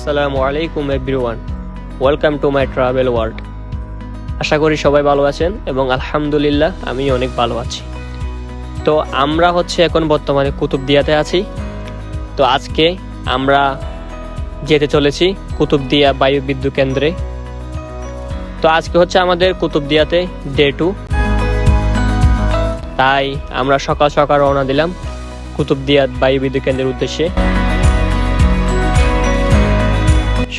আসসালামু আলাইকুম everyone, welcome to my travel world. আশা করি সবাই ভালো আছেন এবং আলহামদুলিল্লাহ আমি অনেক ভালো আছি। তো আমরা এখন বর্তমানে কুতুবদিয়াতে আছি। তো আজকে আমরা যেতে চলেছি কুতুবদিয়া বায়ু বিদ্যুৎ কেন্দ্রে। তো আজকে আমাদের কুতুবদিয়াতে ডে 2। তাই আমরা সকাল সকাল রওনা দিলাম কুতুবদিয়া বায়ু বিদ্যুৎ কেন্দ্রের উদ্দেশ্যে।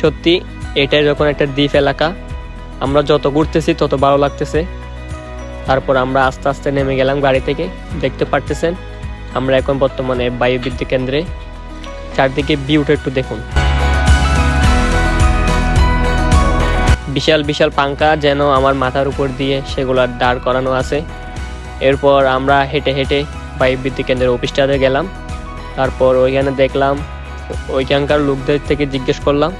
সত্যি এটাই যখন একটা দ্বীপ এলাকা, আমরা যত ঘুরতেছি তত ভালো লাগতেছে। তারপর আমরা আস্তে আস্তে নেমে গেলাম গাড়ি থেকে। দেখতে পারতেছেন আমরা এখন বর্তমানে বায়ু বিদ্যুৎ কেন্দ্রে। চারদিকে ভিউটা একটু দেখুন, বিশাল বিশাল পাঙ্খা যেন আমার মাথার উপর দিয়ে সেগুলো দাঁড় করানো আছে। এরপর আমরা হেঁটে হেঁটে বায়ু বিদ্যুৎ কেন্দ্রের অফিসটাতে গেলাম। তারপর ওইখানে দেখলাম, ওইখানকার লোকদের থেকে জিজ্ঞেস করলাম।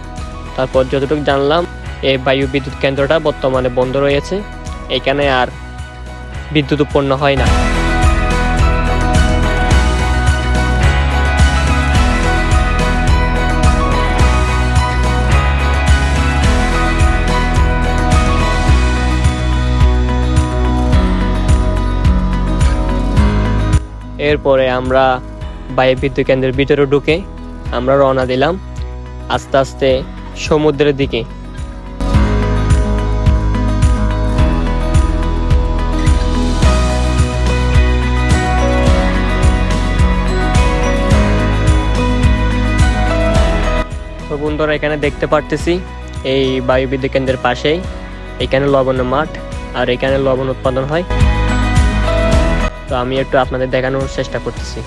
তারপর যতটুকু জানলাম এই বায়ু বিদ্যুৎ কেন্দ্রটা বর্তমানে বন্ধ রয়েছে, এখানে আর বিদ্যুৎ উৎপন্ন হয় না। এরপরে আমরা বায়ু বিদ্যুৎ কেন্দ্রের ভিতরে ঢুকে আমরা রওনা দিলাম আস্তে আস্তে সমুদ্রের দিকে। তো বন্ধুরা, এখানে দেখতে পারতেছি এই বায়ু বিদ্যুৎ কেন্দ্রের পাশেই এখানে লবণের মাঠ, আর এখানে লবণ উৎপাদন হয়। তো আমি একটু আপনাদের দেখানোর চেষ্টা করতেছি।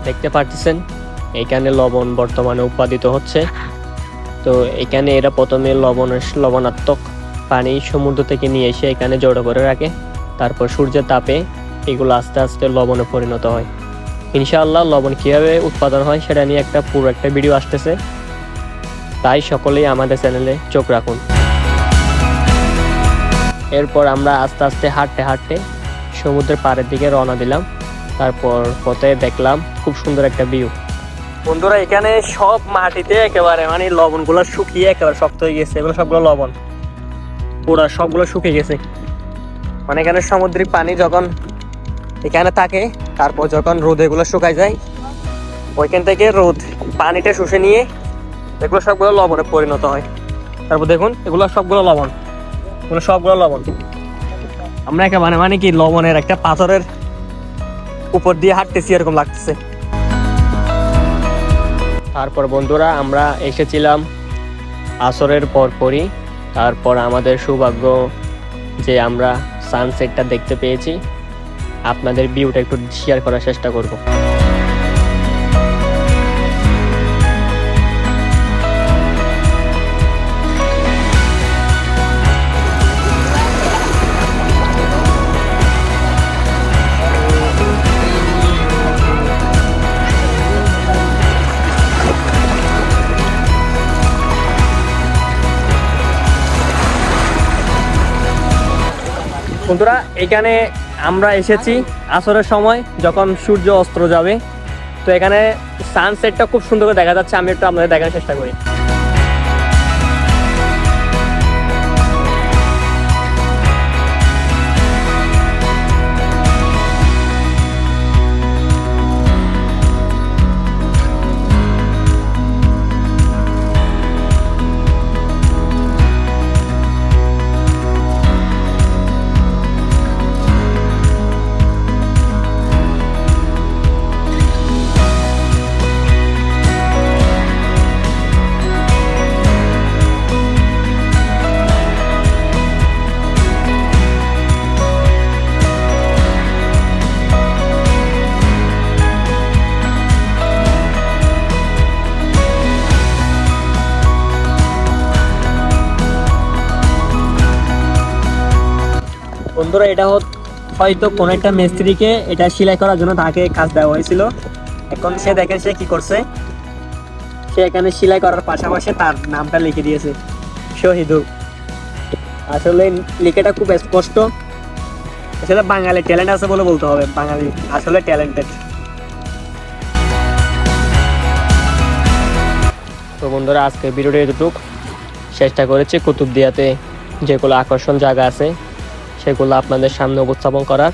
দেখতে পারতেছেন এখানে লবণ বর্তমানে উৎপাদিত হচ্ছে। তো এখানে এরা প্রথমে লবণাত্মক পানি সমুদ্র থেকে নিয়ে এসে এখানে জড়ো করে রাখে। তারপর সূর্যের তাপে এগুলো আস্তে আস্তে লবণে পরিণত হয়। ইনশাআল্লাহ লবণ কীভাবে উৎপাদন হয় সেটা নিয়ে পুরো একটা ভিডিও আসতেছে, তাই সকলেই আমাদের চ্যানেলে চোখ রাখুন। এরপর আমরা আস্তে আস্তে হাঁটতে হাঁটতে সমুদ্রের পাড়ের দিকে রওনা দিলাম। তারপর পথে দেখলাম খুব সুন্দর একটা ভিউ। বন্ধুরা, এখানে সব মাটিতে একেবারে লবণগুলো শুকিয়ে একেবারে শক্ত হয়ে গেছে। এগুলো সবগুলো লবণ, পুরো সবগুলো শুকিয়ে গেছে। এখানে সামুদ্রিক পানি যখন এখানে থাকে, তারপর যখন রোদে এগুলো শুকায় যায়, ওইখান থেকে রোদ পানিটা শুষে নিয়ে এগুলো সবগুলো লবণে পরিণত হয়। তারপর দেখুন এগুলো সবগুলো লবণ, এগুলো সবগুলো লবণ। আমরা একেবারে কি লবণের একটা পাথরের উপর দিয়ে হাঁটতেছি এরকম লাগতেছে। তারপর বন্ধুরা, আমরা এসেছিলাম আসরের পরপরই। তারপর আমাদের সৌভাগ্য যে আমরা সানসেটটা দেখতে পেয়েছি। আপনাদের ভিউটা একটু শেয়ার করার চেষ্টা করব। বন্ধুরা, এখানে আমরা এসেছি আসরের সময় যখন সূর্য অস্ত যাবে। তো এখানে সানসেটটা খুব সুন্দর করে দেখা যাচ্ছে। আমি একটু আপনাদের দেখার চেষ্টা করি। বন্ধুরা, এটা হয়তো কোনো একটা মিস্ত্রিকে এটা সেলাই করার জন্য তাকে কাজ দেওয়া হয়েছিল। এখন সে দেখেন সে কি করছে, সে এখানে সেলাই করার পাশাপাশি তার নামটা লিখে দিয়েছে শহীদুল। আসলে লিখাটা খুব স্পষ্ট। আসলে বাঙালি ট্যালেন্ট আছে বলে বলতে হবে, বাঙালি আসলে ট্যালেন্টেড। তো বন্ধুরা আজকে ভিডিওটা এতটুক। চেষ্টা করেছি কুতুবদিয়াতে যেগুলো আকর্ষণ জায়গা আছে সেগুলো আপনাদের সামনে উপস্থাপন করার।